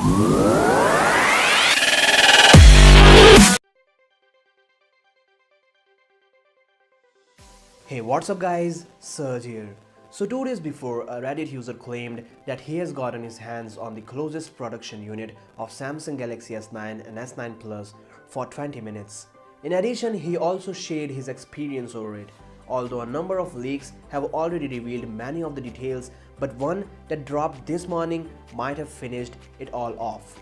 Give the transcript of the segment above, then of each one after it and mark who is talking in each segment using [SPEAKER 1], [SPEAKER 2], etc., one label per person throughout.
[SPEAKER 1] Hey, what's up guys? Serge here. So 2 days before, a Reddit user claimed that he has gotten his hands on the closest production unit of Samsung Galaxy S9 and S9 Plus for 20 minutes. In addition, he also shared his experience over it, although a number of leaks have already revealed many of the details, but one that dropped this morning might have finished it all off.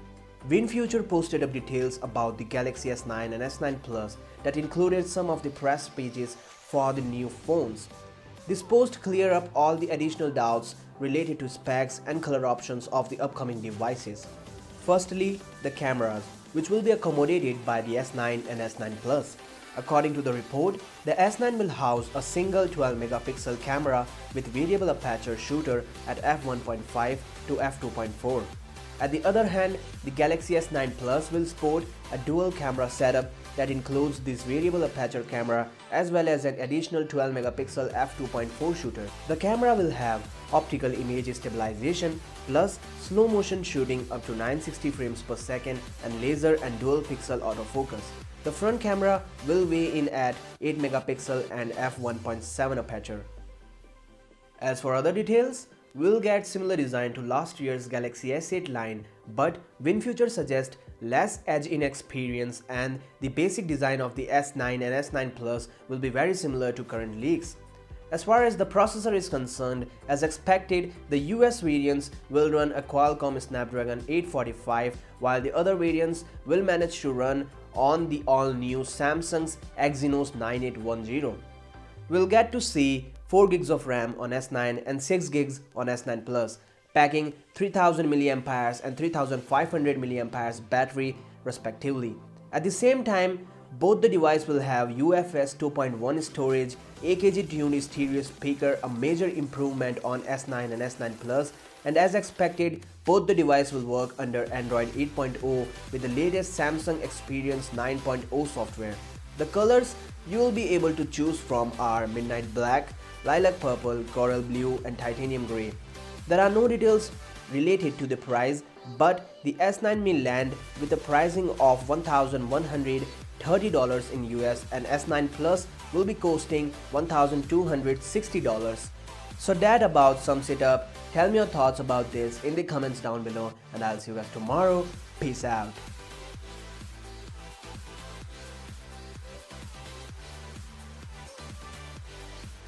[SPEAKER 1] WinFuture posted up details about the Galaxy S9 and S9 Plus that included some of the press pages for the new phones. This post cleared up all the additional doubts related to specs and color options of the upcoming devices. Firstly, the cameras, which will be accommodated by the S9 and S9 Plus. According to the report, the S9 will house a single 12-megapixel camera with variable aperture shooter at f1.5 to f2.4. At the other hand, the Galaxy S9 Plus will sport a dual camera setup that includes this variable aperture camera as well as an additional 12-megapixel f2.4 shooter. The camera will have optical image stabilization plus slow motion shooting up to 960 frames per second and laser and dual pixel autofocus. The front camera will weigh in at 8 megapixel and f1.7 aperture. As for other details, we'll get similar design to last year's Galaxy S8 line, but WinFuture suggests less edge-in experience and the basic design of the S9 and S9 Plus will be very similar to current leaks. As far as the processor is concerned, as expected, the US variants will run a Qualcomm Snapdragon 845 while the other variants will manage to run on the all-new Samsung's Exynos 9810. We'll get to see 4 gigs of RAM on S9 and 6 gigs on S9 Plus, packing 3000 mAh and 3500 mAh battery respectively. At the same time, both the device will have UFS 2.1 storage, AKG tuned stereo speaker, a major improvement on S9 and S9 Plus, and as expected, both the device will work under Android 8.0 with the latest Samsung Experience 9.0 software. The colors you will be able to choose from are Midnight Black, Lilac Purple, Coral Blue and Titanium Grey. There are no details related to the price, but the S9 may land with a pricing of $1,130 in US and S9 Plus will be costing $1,260. So that about sums it up. Tell me your thoughts about this in the comments down below and I'll see you guys tomorrow. Peace out.